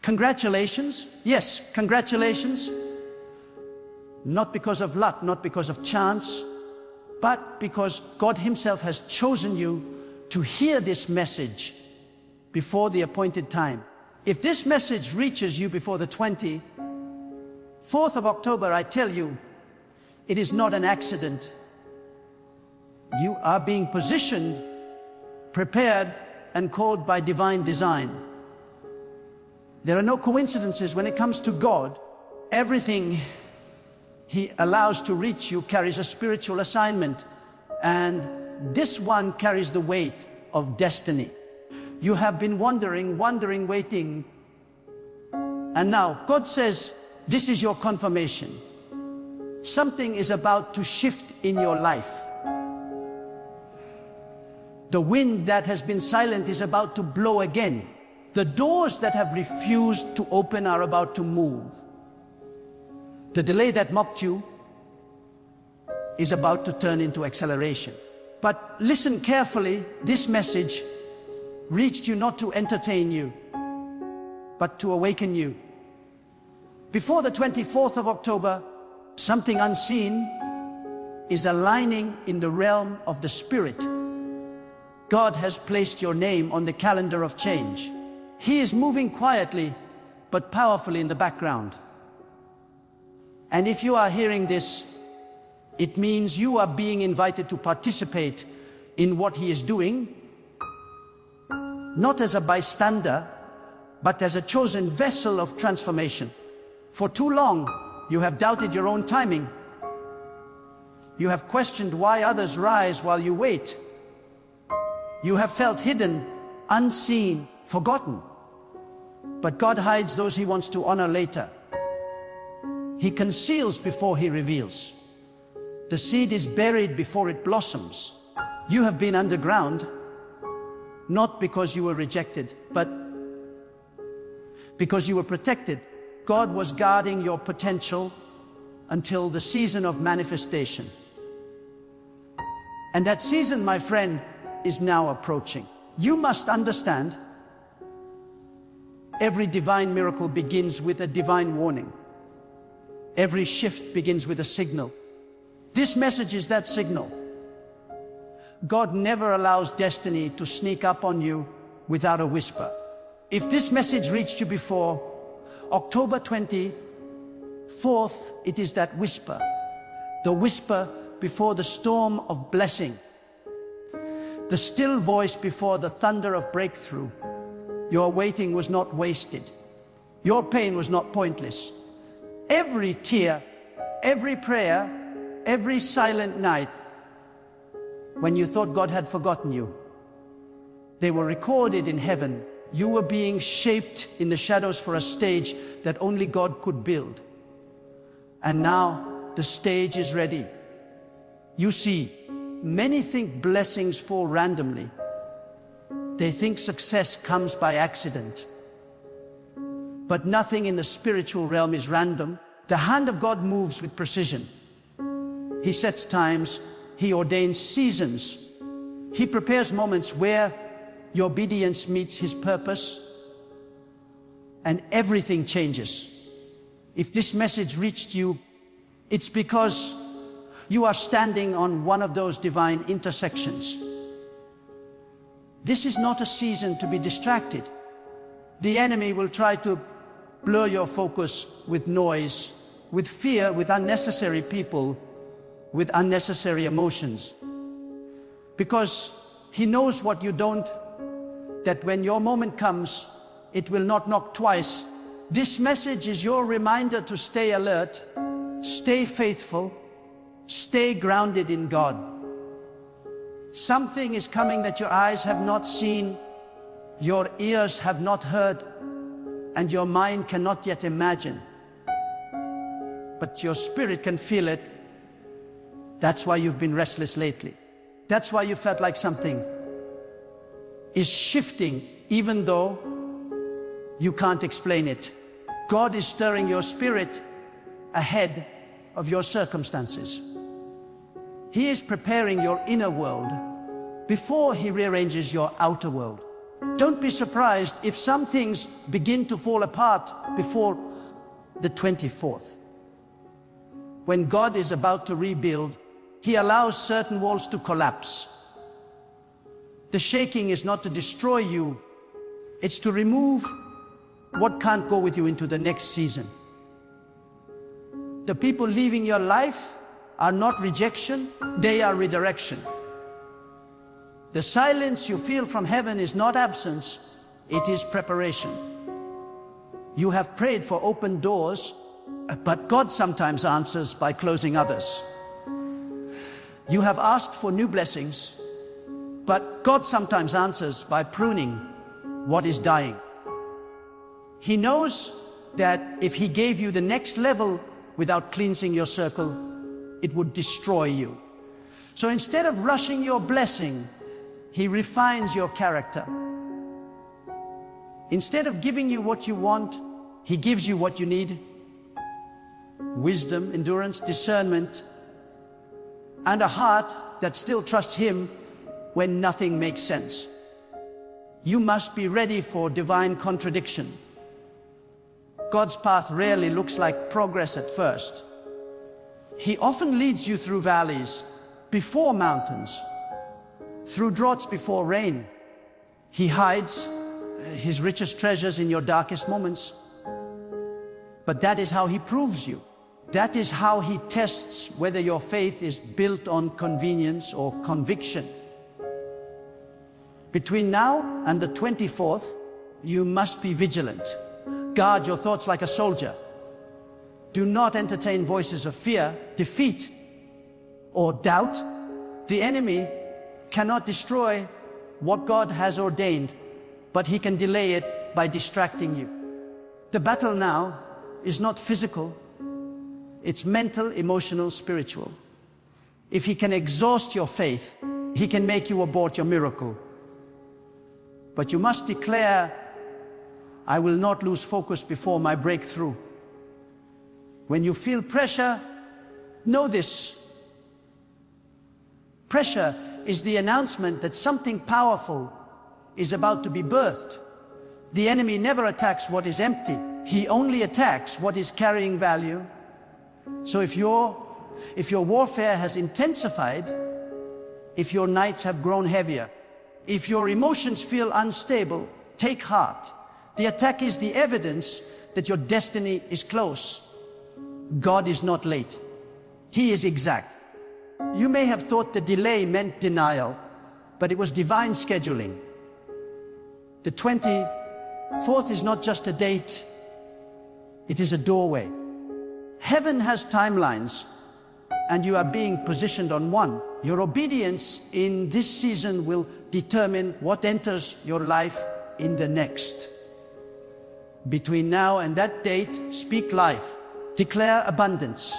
Congratulations. Yes, congratulations. Not because of luck, not because of chance, but because God Himself has chosen you to hear this message before the appointed time. If this message reaches you before the 24th of October, I tell you, it is not an accident. You are being positioned, prepared, and called by divine design. There are no coincidences when it comes to God. Everything He allows to reach you carries a spiritual assignment, and this one carries the weight of destiny. You have been wondering, waiting, and now God says, this is your confirmation. Something is about to shift in your life. The wind that has been silent is about to blow again. The doors that have refused to open are about to move. The delay that mocked you is about to turn into acceleration. But listen carefully, this message reached you not to entertain you, but to awaken you. Before the 24th of October, something unseen is aligning in the realm of the Spirit. God has placed your name on the calendar of change. He is moving quietly, but powerfully in the background. And if you are hearing this, it means you are being invited to participate in what He is doing, not as a bystander, but as a chosen vessel of transformation. For too long, you have doubted your own timing. You have questioned why others rise while you wait. You have felt hidden, unseen, forgotten. But God hides those He wants to honor later. He conceals before He reveals. The seed is buried before it blossoms. You have been underground, not because you were rejected, but because you were protected. God was guarding your potential until the season of manifestation. And that season, my friend, is now approaching. You must understand, every divine miracle begins with a divine warning. Every shift begins with a signal. This message is that signal. God never allows destiny to sneak up on you without a whisper. If this message reached you before October 24th, it is that whisper. The whisper before the storm of blessing. The still voice before the thunder of breakthrough. Your waiting was not wasted. Your pain was not pointless. Every tear, every prayer, every silent night, when you thought God had forgotten you, they were recorded in heaven. You were being shaped in the shadows for a stage that only God could build. And now the stage is ready. You see, many think blessings fall randomly. They think success comes by accident. But nothing in the spiritual realm is random. The hand of God moves with precision. He sets times, He ordains seasons. He prepares moments where your obedience meets His purpose, and everything changes. If this message reached you, it's because you are standing on one of those divine intersections. This is not a season to be distracted. The enemy will try to blur your focus with noise, with fear, with unnecessary people, with unnecessary emotions. Because he knows what you don't, that when your moment comes, it will not knock twice. This message is your reminder to stay alert, stay faithful, stay grounded in God. Something is coming that your eyes have not seen, your ears have not heard, and your mind cannot yet imagine. But your spirit can feel it. That's why you've been restless lately. That's why you felt like something is shifting, even though you can't explain it. God is stirring your spirit ahead of your circumstances. He is preparing your inner world before He rearranges your outer world. Don't be surprised if some things begin to fall apart before the 24th. When God is about to rebuild, He allows certain walls to collapse. The shaking is not to destroy you, it's to remove what can't go with you into the next season. The people leaving your life are not rejection, they are redirection. The silence you feel from heaven is not absence, it is preparation. You have prayed for open doors, but God sometimes answers by closing others. You have asked for new blessings, but God sometimes answers by pruning what is dying. He knows that if He gave you the next level without cleansing your circle, it would destroy you. So instead of rushing your blessing, He refines your character. Instead of giving you what you want, He gives you what you need. Wisdom, endurance, discernment, and a heart that still trusts Him when nothing makes sense. You must be ready for divine contradiction. God's path rarely looks like progress at first. He often leads you through valleys before mountains, through droughts before rain. He hides His richest treasures in your darkest moments. But that is how He proves you. That is how He tests whether your faith is built on convenience or conviction. Between now and the 24th, you must be vigilant. Guard your thoughts like a soldier. Do not entertain voices of fear, defeat, or doubt. The enemy cannot destroy what God has ordained, but he can delay it by distracting you. The battle now is not physical, it's mental, emotional, spiritual. If he can exhaust your faith, he can make you abort your miracle. But you must declare, I will not lose focus before my breakthrough. When you feel pressure, know this. Pressure is the announcement that something powerful is about to be birthed. The enemy never attacks what is empty. He only attacks what is carrying value. So if your warfare has intensified, if your nights have grown heavier, if your emotions feel unstable, take heart. The attack is the evidence that your destiny is close. God is not late. He is exact. You may have thought the delay meant denial, but it was divine scheduling. The 24th is not just a date, it is a doorway. Heaven has timelines, and you are being positioned on one. Your obedience in this season will determine what enters your life in the next. Between now and that date, speak life. Declare abundance.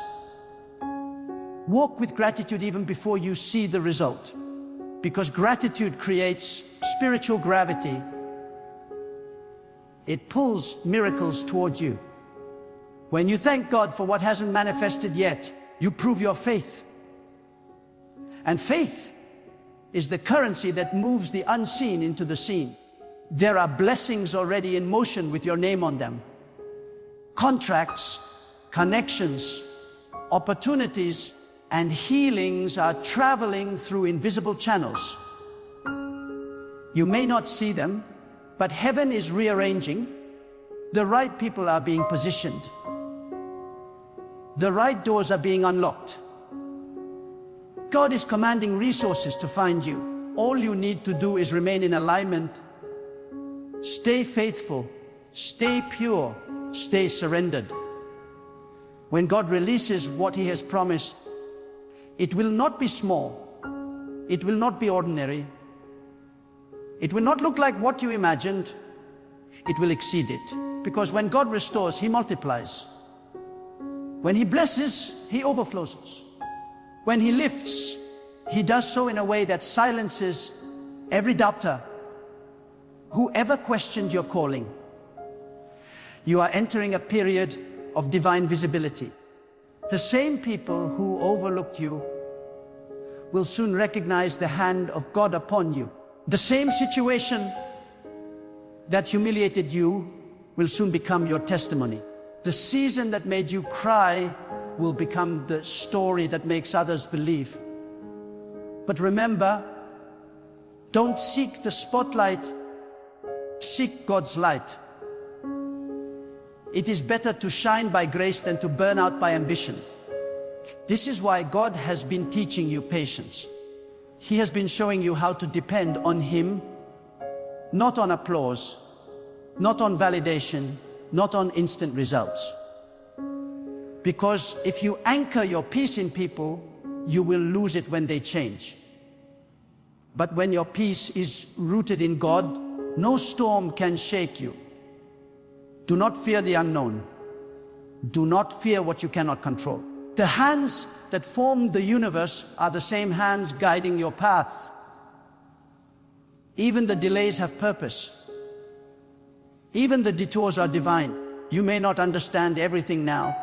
Walk with gratitude even before you see the result, because gratitude creates spiritual gravity. It pulls miracles toward you. When you thank God for what hasn't manifested yet, you prove your faith. And faith is the currency that moves the unseen into the seen. There are blessings already in motion with your name on them. Contracts, connections, opportunities, and healings are traveling through invisible channels. You may not see them, but heaven is rearranging. The right people are being positioned. The right doors are being unlocked. God is commanding resources to find you. All you need to do is remain in alignment. Stay faithful, stay pure, stay surrendered. When God releases what He has promised, it will not be small. It will not be ordinary. It will not look like what you imagined. It will exceed it. Because when God restores, He multiplies. When He blesses, He overflows. When He lifts, He does so in a way that silences every doubter. Whoever questioned your calling, you are entering a period of divine visibility. The same people who overlooked you will soon recognize the hand of God upon you. The same situation that humiliated you will soon become your testimony. The season that made you cry will become the story that makes others believe. But remember, don't seek the spotlight, seek God's light. It is better to shine by grace than to burn out by ambition. This is why God has been teaching you patience. He has been showing you how to depend on Him, not on applause, not on validation, not on instant results. Because if you anchor your peace in people, you will lose it when they change. But when your peace is rooted in God, no storm can shake you. Do not fear the unknown. Do not fear what you cannot control. The hands that formed the universe are the same hands guiding your path. Even the delays have purpose. Even the detours are divine. You may not understand everything now,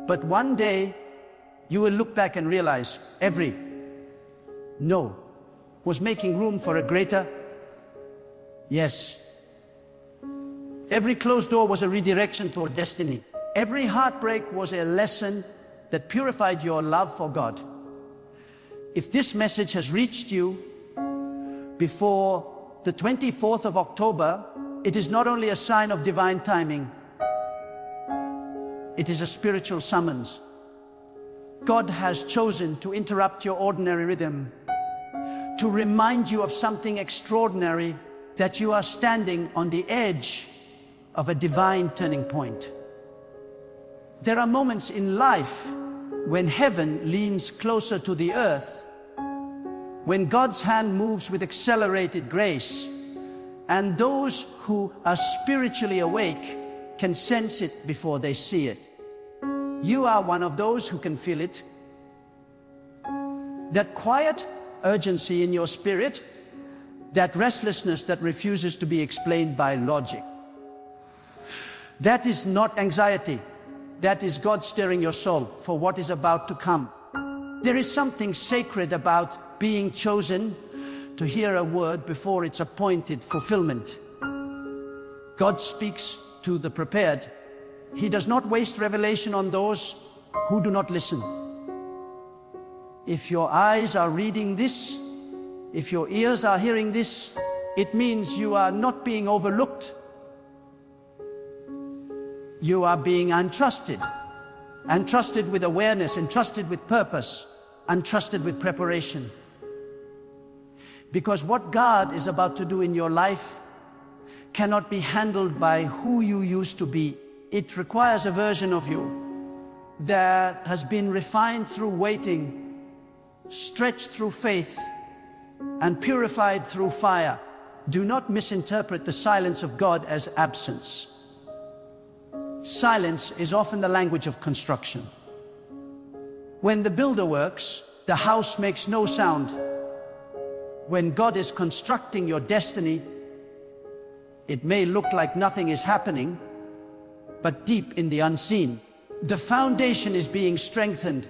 but one day you will look back and realize every no was making room for a greater yes. Every closed door was a redirection toward destiny. Every heartbreak was a lesson that purified your love for God. If this message has reached you before the 24th of October, it is not only a sign of divine timing, it is a spiritual summons. God has chosen to interrupt your ordinary rhythm, to remind you of something extraordinary, that you are standing on the edge of a divine turning point. There are moments in life when heaven leans closer to the earth, when God's hand moves with accelerated grace, and those who are spiritually awake can sense it before they see it. You are one of those who can feel it. That quiet urgency in your spirit, that restlessness that refuses to be explained by logic. That is not anxiety. That is God stirring your soul for what is about to come. There is something sacred about being chosen to hear a word before its appointed fulfillment. God speaks to the prepared. He does not waste revelation on those who do not listen. If your eyes are reading this, if your ears are hearing this, it means you are not being overlooked. You are being untrusted. Untrusted with awareness, entrusted with purpose, untrusted with preparation. Because what God is about to do in your life cannot be handled by who you used to be. It requires a version of you that has been refined through waiting, stretched through faith, and purified through fire. Do not misinterpret the silence of God as absence. Silence is often the language of construction. When the builder works, the house makes no sound. When God is constructing your destiny, it may look like nothing is happening, but deep in the unseen, the foundation is being strengthened.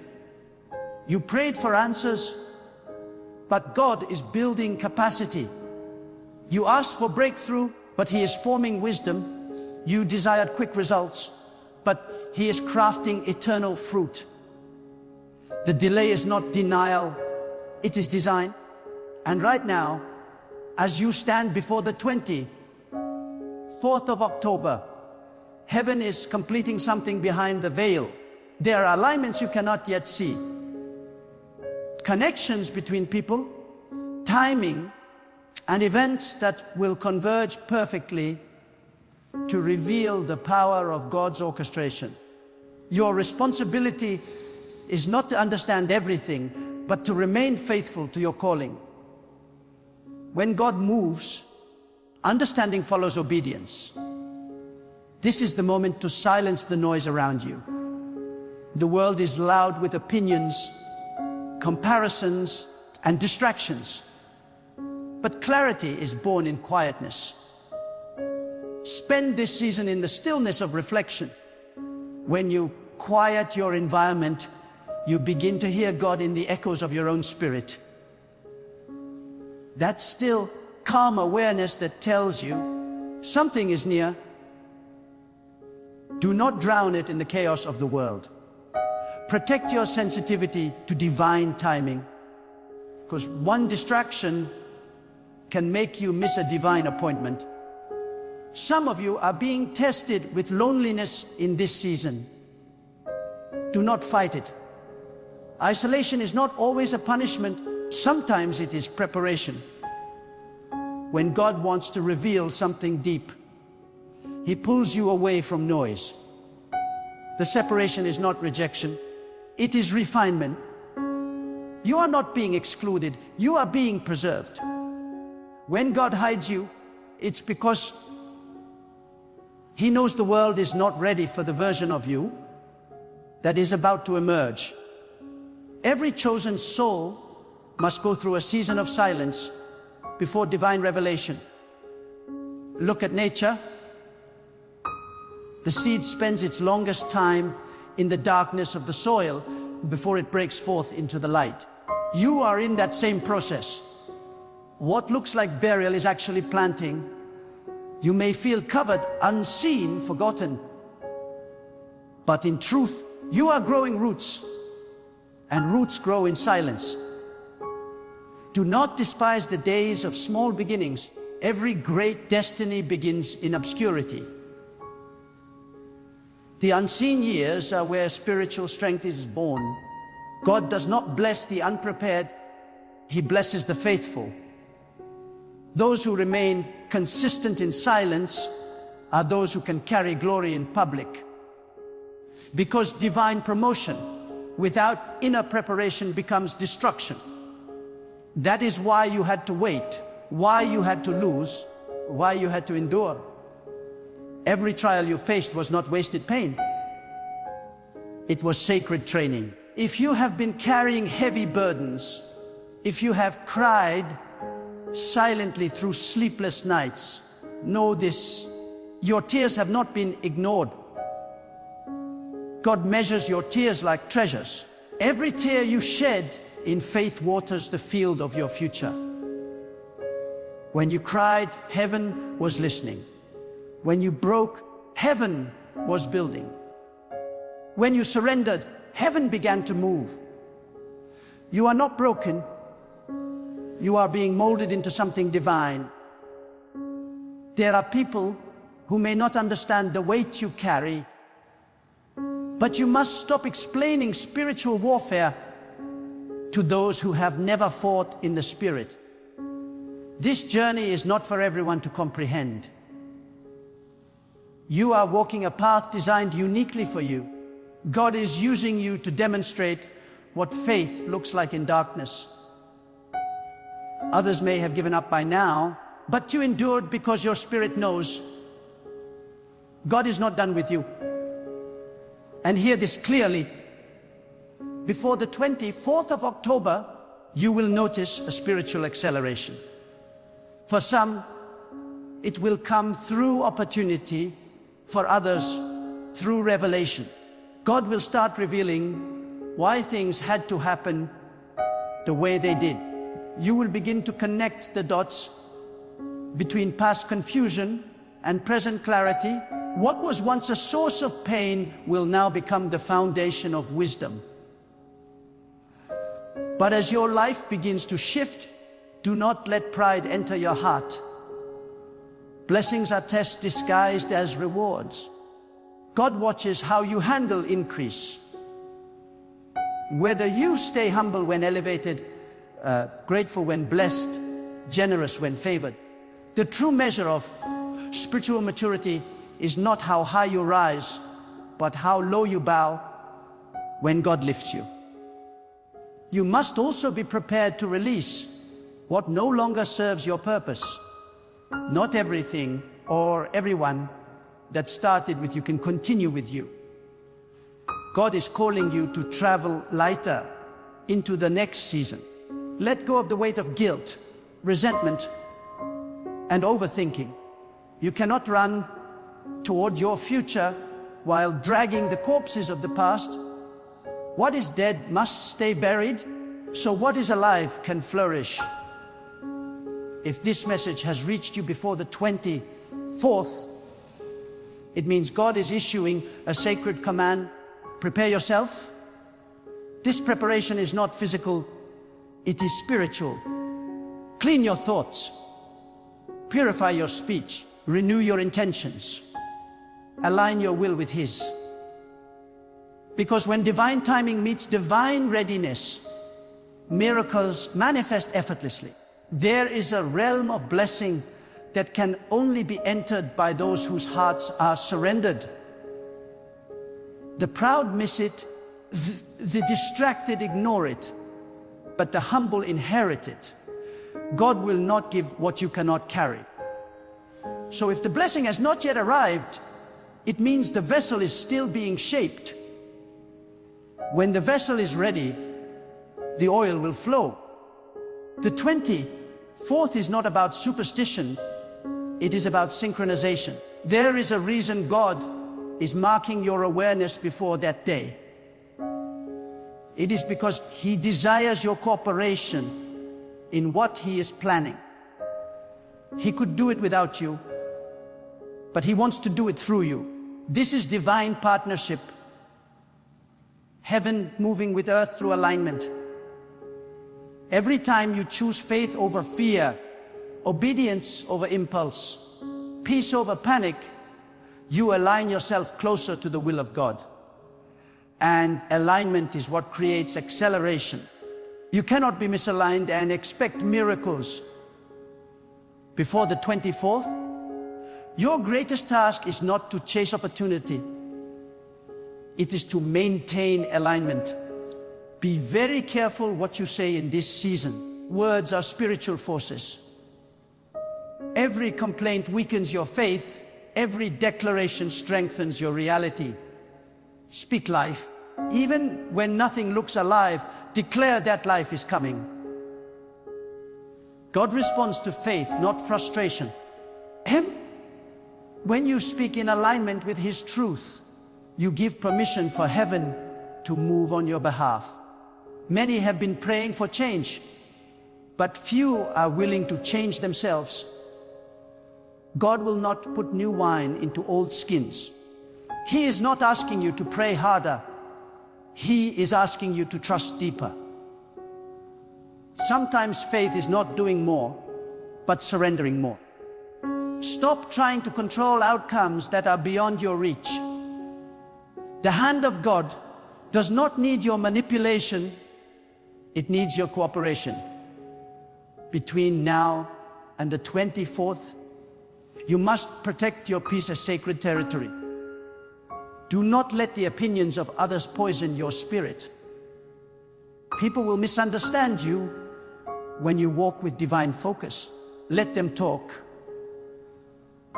You prayed for answers, but God is building capacity. You asked for breakthrough, but He is forming wisdom. You desired quick results, but He is crafting eternal fruit. The delay is not denial, it is design. And right now, as you stand before the 24th of October, heaven is completing something behind the veil. There are alignments you cannot yet see. Connections between people, timing, and events that will converge perfectly to reveal the power of God's orchestration. Your responsibility is not to understand everything, but to remain faithful to your calling. When God moves, understanding follows obedience. This is the moment to silence the noise around you. The world is loud with opinions, comparisons, and distractions. But clarity is born in quietness. Spend this season in the stillness of reflection. When you quiet your environment, you begin to hear God in the echoes of your own spirit. That still, calm awareness that tells you, Something is near. Do not drown it in the chaos of the world. Protect your sensitivity to divine timing, because one distraction can make you miss a divine appointment. Some of you are being tested with loneliness in this season. Do not fight it. Isolation is not always a punishment. Sometimes it is preparation. When God wants to reveal something deep, He pulls you away from noise. The separation is not rejection. It is refinement. You are not being excluded. You are being preserved. When God hides you, it's because He knows the world is not ready for the version of you that is about to emerge. Every chosen soul must go through a season of silence before divine revelation. Look at nature. The seed spends its longest time in the darkness of the soil before it breaks forth into the light. You are in that same process. What looks like burial is actually planting. You may feel covered, unseen, forgotten. But in truth, you are growing roots, and roots grow in silence. Do not despise the days of small beginnings. Every great destiny begins in obscurity. The unseen years are where spiritual strength is born. God does not bless the unprepared. He blesses the faithful. Those who remain consistent in silence are those who can carry glory in public. Because divine promotion without inner preparation becomes destruction. That is why you had to wait, why you had to lose, why you had to endure. Every trial you faced was not wasted pain. It was sacred training. If you have been carrying heavy burdens, if you have cried silently through sleepless nights, know this: your tears have not been ignored. God measures your tears like treasures. Every tear you shed in faith waters the field of your future. When you cried, heaven was listening. When you broke, heaven was building. When you surrendered, heaven began to move. You are not broken. You are being molded into something divine. There are people who may not understand the weight you carry, but you must stop explaining spiritual warfare to those who have never fought in the Spirit. This journey is not for everyone to comprehend. You are walking a path designed uniquely for you. God is using you to demonstrate what faith looks like in darkness. Others may have given up by now, but you endured because your spirit knows God is not done with you. And hear this clearly. Before the 24th of October, you will notice a spiritual acceleration. For some, it will come through opportunity. For others, through revelation. God will start revealing why things had to happen the way they did. You will begin to connect the dots between past confusion and present clarity. What was once a source of pain will now become the foundation of wisdom. But as your life begins to shift, do not let pride enter your heart. Blessings are tests disguised as rewards. God watches how you handle increase. Whether you stay humble when elevated, grateful when blessed, generous when favored. The true measure of spiritual maturity is not how high you rise, but how low you bow when God lifts you. You must also be prepared to release what no longer serves your purpose. Not everything or everyone that started with you can continue with you. God is calling you to travel lighter into the next season. Let go of the weight of guilt, resentment, and overthinking. You cannot run toward your future while dragging the corpses of the past. What is dead must stay buried, so what is alive can flourish. If this message has reached you before the 24th 24th, it means God is issuing a sacred command. Prepare yourself. This preparation is not physical, it is spiritual. Clean your thoughts. Purify your speech. Renew your intentions. Align your will with His. Because when divine timing meets divine readiness, miracles manifest effortlessly. There is a realm of blessing that can only be entered by those whose hearts are surrendered. The proud miss it, the distracted ignore it, but the humble inherit it. God will not give what you cannot carry. So if the blessing has not yet arrived, it means the vessel is still being shaped. When the vessel is ready, the oil will flow. The 24th is not about superstition, it is about synchronization. There is a reason God is marking your awareness before that day. It is because He desires your cooperation in what He is planning. He could do it without you, but He wants to do it through you. This is divine partnership. Heaven moving with earth through alignment. Every time you choose faith over fear, obedience over impulse, peace over panic, you align yourself closer to the will of God. And alignment is what creates acceleration. You cannot be misaligned and expect miracles before the 24th. Your greatest task is not to chase opportunity. It is to maintain alignment. Be very careful what you say in this season. Words are spiritual forces. Every complaint weakens your faith. Every declaration strengthens your reality. Speak life. Even when nothing looks alive, declare that life is coming. God responds to faith, not frustration. When you speak in alignment with His truth, you give permission for heaven to move on your behalf. Many have been praying for change, but few are willing to change themselves. God will not put new wine into old skins. He is not asking you to pray harder. He is asking you to trust deeper. Sometimes faith is not doing more, but surrendering more. Stop trying to control outcomes that are beyond your reach. The hand of God does not need your manipulation, it needs your cooperation. Between now and the 24th, you must protect your peace as sacred territory. Do not let the opinions of others poison your spirit. People will misunderstand you when you walk with divine focus. Let them talk.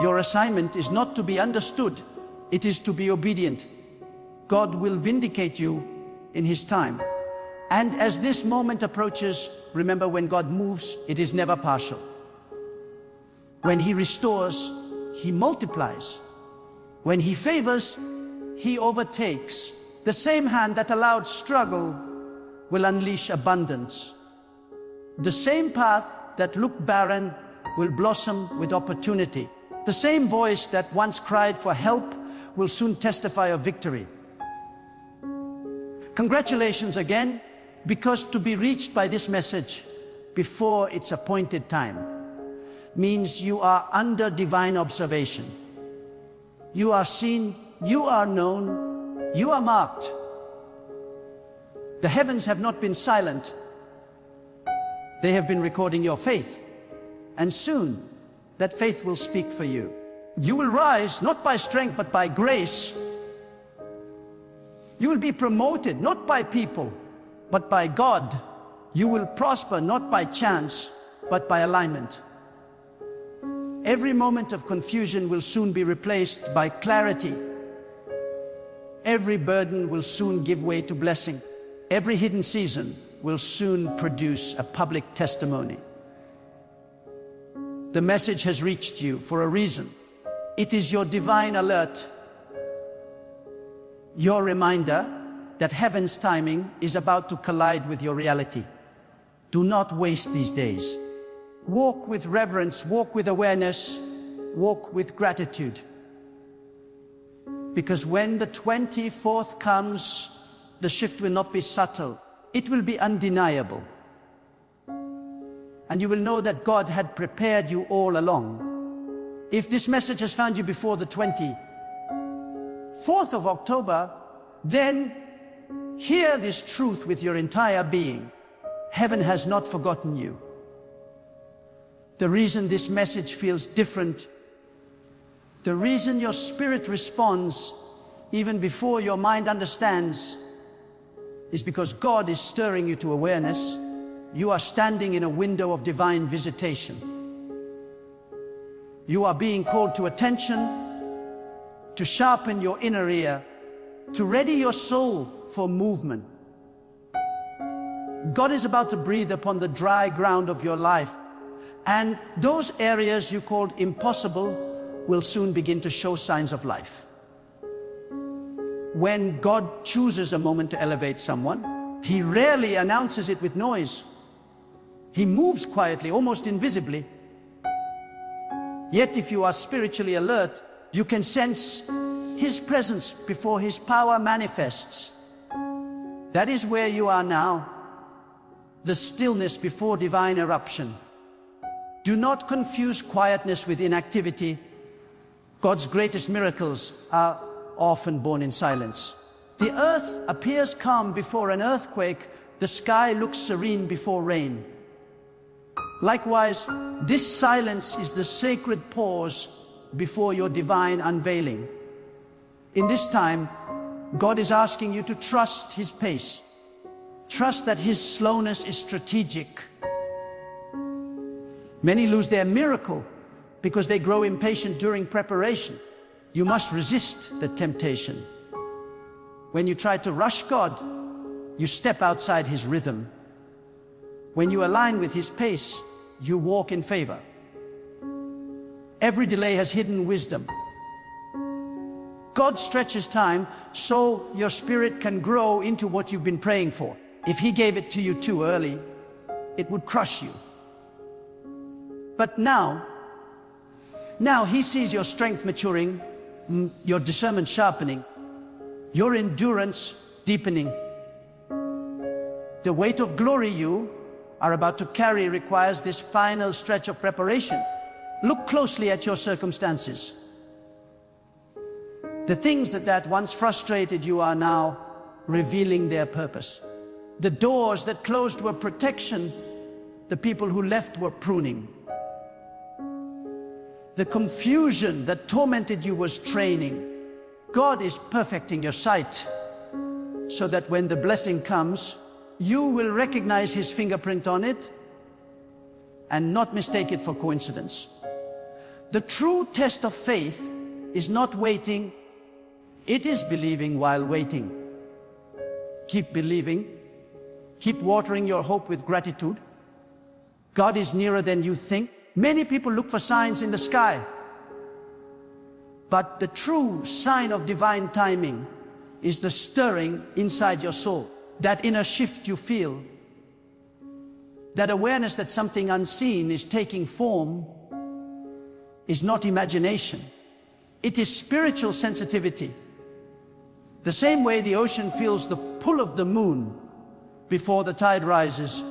Your assignment is not to be understood, it is to be obedient. God will vindicate you in His time. And as this moment approaches, remember, when God moves, it is never partial. When He restores, He multiplies. When He favors, He overtakes. The same hand that allowed struggle will unleash abundance. The same path that looked barren will blossom with opportunity. The same voice that once cried for help will soon testify of victory. Congratulations again, because to be reached by this message before its appointed time means you are under divine observation. You are seen, you are known, you are marked. The heavens have not been silent. They have been recording your faith. And soon, that faith will speak for you. You will rise not by strength but by grace. You will be promoted not by people but by God. You will prosper not by chance but by alignment. Every moment of confusion will soon be replaced by clarity. Every burden will soon give way to blessing. Every hidden season will soon produce a public testimony. The message has reached you for a reason. It is your divine alert, your reminder that heaven's timing is about to collide with your reality. Do not waste these days. Walk with reverence, walk with awareness, walk with gratitude. Because when the 24th comes, the shift will not be subtle. It will be undeniable. And you will know that God had prepared you all along. If this message has found you before the 24th of October, then hear this truth with your entire being. Heaven has not forgotten you. The reason this message feels different, the reason your spirit responds even before your mind understands, is because God is stirring you to awareness. You are standing in a window of divine visitation. You are being called to attention, to sharpen your inner ear, to ready your soul for movement. God is about to breathe upon the dry ground of your life, and those areas you called impossible will soon begin to show signs of life. When God chooses a moment to elevate someone, He rarely announces it with noise. He moves quietly, almost invisibly. Yet if you are spiritually alert, you can sense His presence before His power manifests. That is where you are now, the stillness before divine eruption. Do not confuse quietness with inactivity. God's greatest miracles are often born in silence. The earth appears calm before an earthquake. The sky looks serene before rain. Likewise, this silence is the sacred pause before your divine unveiling. In this time, God is asking you to trust His pace. Trust that His slowness is strategic. Many lose their miracle because they grow impatient during preparation. You must resist the temptation. When you try to rush God, you step outside His rhythm. When you align with His pace, you walk in favor. Every delay has hidden wisdom. God stretches time so your spirit can grow into what you've been praying for. If He gave it to you too early, it would crush you. But now He sees your strength maturing, your discernment sharpening, your endurance deepening. The weight of glory you are about to carry requires this final stretch of preparation. Look closely at your circumstances. The things that once frustrated you are now revealing their purpose. The doors that closed were protection. The people who left were pruning. The confusion that tormented you was training. God is perfecting your sight so that when the blessing comes, you will recognize His fingerprint on it and not mistake it for coincidence. The true test of faith is not waiting, it is believing while waiting. Keep believing, keep watering your hope with gratitude. God is nearer than you think. Many people look for signs in the sky, but the true sign of divine timing is the stirring inside your soul. That inner shift you feel, that awareness that something unseen is taking form, is not imagination. It is spiritual sensitivity. The same way the ocean feels the pull of the moon before the tide rises,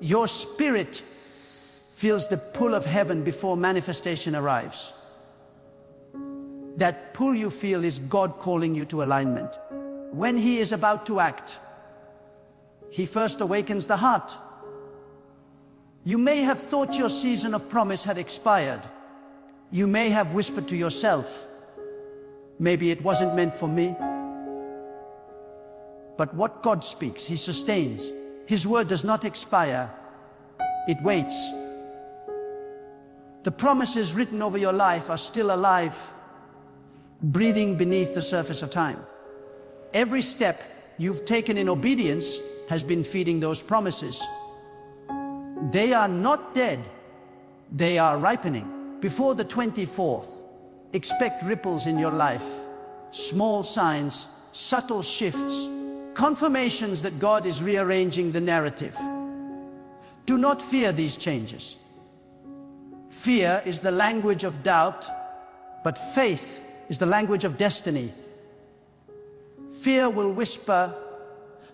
your spirit feels the pull of heaven before manifestation arrives. That pull you feel is God calling you to alignment. When He is about to act, He first awakens the heart. You may have thought your season of promise had expired. You may have whispered to yourself, maybe it wasn't meant for me. But what God speaks, He sustains. His word does not expire. It waits. The promises written over your life are still alive, breathing beneath the surface of time. Every step you've taken in obedience has been feeding those promises. They are not dead, they are ripening. Before the 24th, expect ripples in your life, small signs, subtle shifts, confirmations that God is rearranging the narrative. Do not fear these changes. Fear is the language of doubt, but faith is the language of destiny. Fear will whisper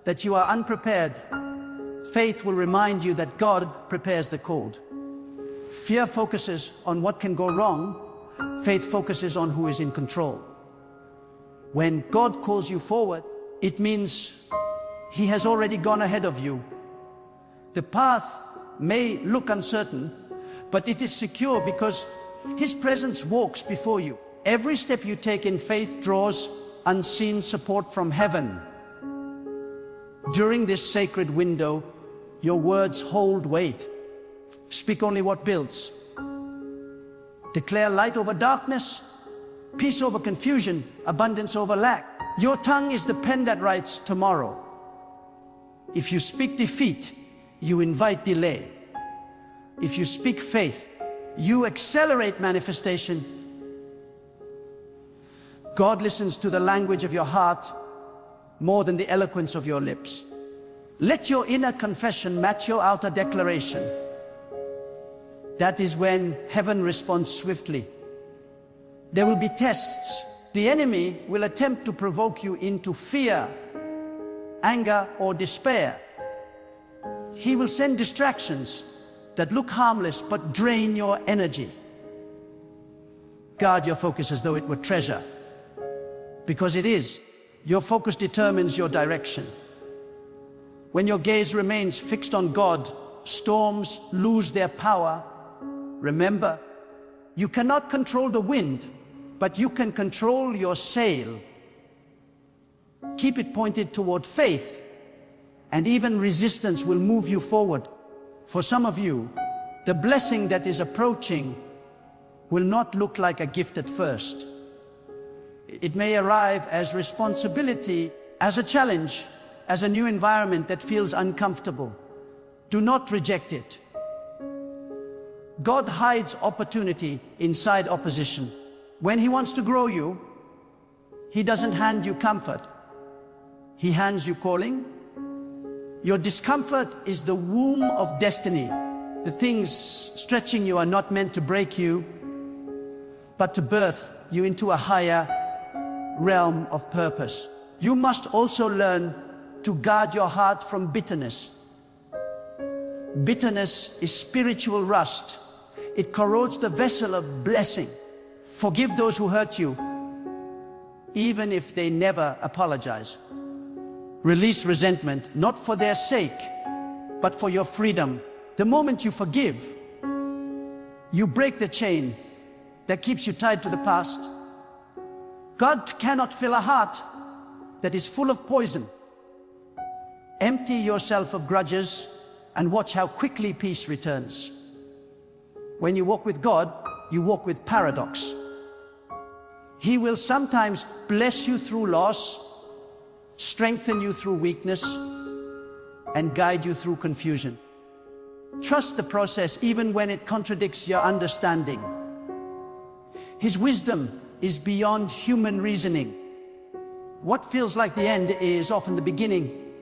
that you are unprepared. Faith will remind you that God prepares the cold. Fear focuses on what can go wrong. Faith focuses on who is in control. When God calls you forward, it means He has already gone ahead of you. The path may look uncertain, but it is secure because His presence walks before you. Every step you take in faith draws unseen support from heaven. During this sacred window, your words hold weight. Speak only what builds. Declare light over darkness, peace over confusion, abundance over lack. Your tongue is the pen that writes tomorrow. If you speak defeat, you invite delay. If you speak faith, you accelerate manifestation. God listens to the language of your heart more than the eloquence of your lips. Let your inner confession match your outer declaration. That is when heaven responds swiftly. There will be tests. The enemy will attempt to provoke you into fear, anger, or despair. He will send distractions that look harmless but drain your energy. Guard your focus as though it were treasure, because it is. Your focus determines your direction. When your gaze remains fixed on God, storms lose their power. Remember, you cannot control the wind, but you can control your sail. Keep it pointed toward faith, and even resistance will move you forward. For some of you, the blessing that is approaching will not look like a gift at first. It may arrive as responsibility, as a challenge, as a new environment that feels uncomfortable. Do not reject it. God hides opportunity inside opposition. When He wants to grow you, He doesn't hand you comfort. He hands you calling. Your discomfort is the womb of destiny. The things stretching you are not meant to break you, but to birth you into a higher realm of purpose. You must also learn to guard your heart from bitterness. Bitterness is spiritual rust. It corrodes the vessel of blessing. Forgive those who hurt you, even if they never apologize. Release resentment, not for their sake, but for your freedom. The moment you forgive, you break the chain that keeps you tied to the past. God cannot fill a heart that is full of poison. Empty yourself of grudges and watch how quickly peace returns. When you walk with God, you walk with paradox. He will sometimes bless you through loss, strengthen you through weakness, and guide you through confusion. Trust the process even when it contradicts your understanding. His wisdom is beyond human reasoning. What feels like the end is often the beginning.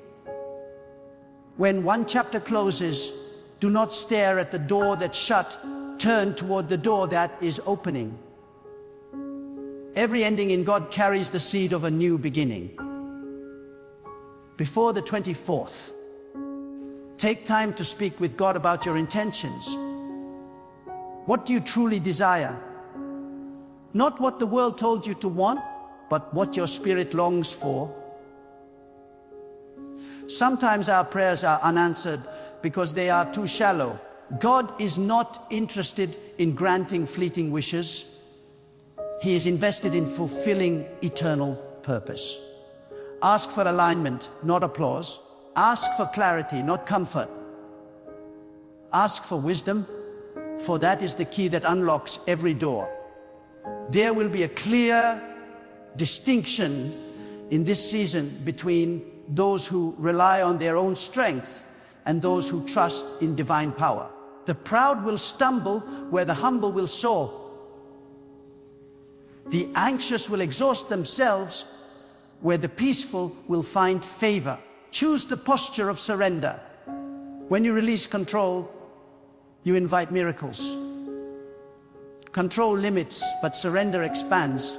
When one chapter closes, do not stare at the door that's shut. Turn toward the door that is opening. Every ending in God carries the seed of a new beginning. Before the 24th, take time to speak with God about your intentions. What do you truly desire? Not what the world told you to want, but what your spirit longs for. Sometimes our prayers are unanswered because they are too shallow. God is not interested in granting fleeting wishes. He is invested in fulfilling eternal purpose. Ask for alignment, not applause. Ask for clarity, not comfort. Ask for wisdom, for that is the key that unlocks every door. There will be a clear distinction in this season between those who rely on their own strength and those who trust in divine power. The proud will stumble where the humble will soar. The anxious will exhaust themselves where the peaceful will find favor. Choose the posture of surrender. When you release control, you invite miracles. Control limits, but surrender expands.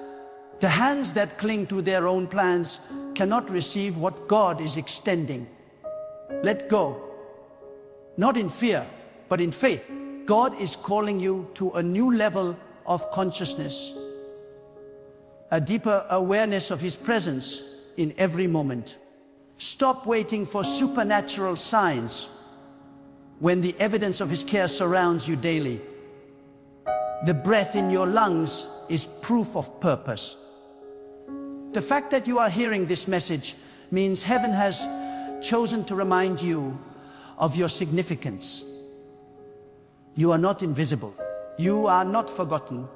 The hands that cling to their own plans cannot receive what God is extending. Let go. Not in fear, but in faith. God is calling you to a new level of consciousness, a deeper awareness of His presence in every moment. Stop waiting for supernatural signs when the evidence of His care surrounds you daily. The breath in your lungs is proof of purpose. The fact that you are hearing this message means heaven has chosen to remind you of your significance. You are not invisible. You are not forgotten.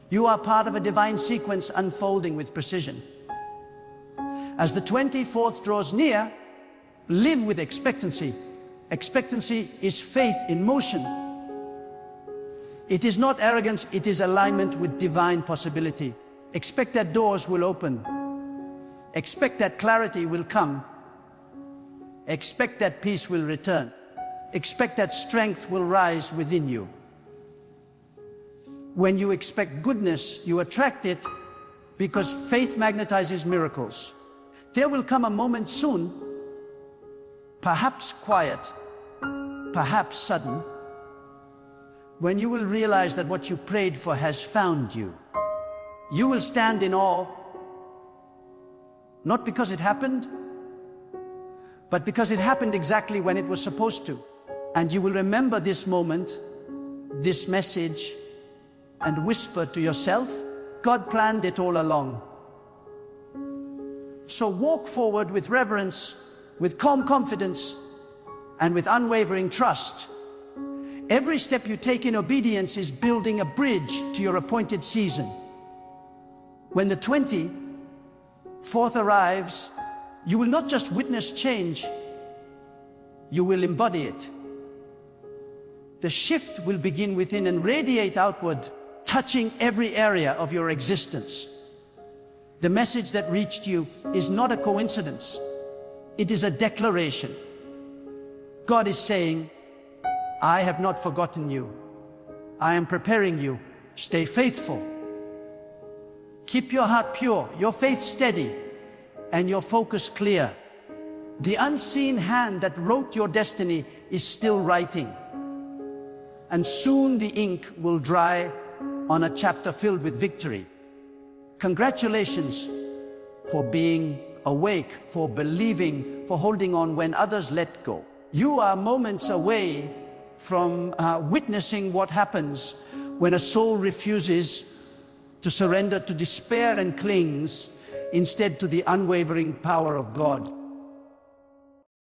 You are part of a divine sequence unfolding with precision. As the 24th draws near, live with expectancy. Expectancy is faith in motion. It is not arrogance, it is alignment with divine possibility. Expect that doors will open. Expect that clarity will come. Expect that peace will return. Expect that strength will rise within you. When you expect goodness, you attract it because faith magnetizes miracles. There will come a moment soon, perhaps quiet, perhaps sudden, when you will realize that what you prayed for has found you. You will stand in awe, not because it happened, but because it happened exactly when it was supposed to. And you will remember this moment, this message, and whisper to yourself, God planned it all along. So walk forward with reverence, with calm confidence, and with unwavering trust. Every step you take in obedience is building a bridge to your appointed season. When the 24th arrives, you will not just witness change, you will embody it. The shift will begin within and radiate outward, touching every area of your existence. The message that reached you is not a coincidence. It is a declaration. God is saying, I have not forgotten you. I am preparing you. Stay faithful. Keep your heart pure, your faith steady, and your focus clear. The unseen hand that wrote your destiny is still writing. And soon the ink will dry on a chapter filled with victory. Congratulations for being awake, for believing, for holding on when others let go. You are moments away from witnessing what happens when a soul refuses to surrender to despair and clings instead to the unwavering power of God.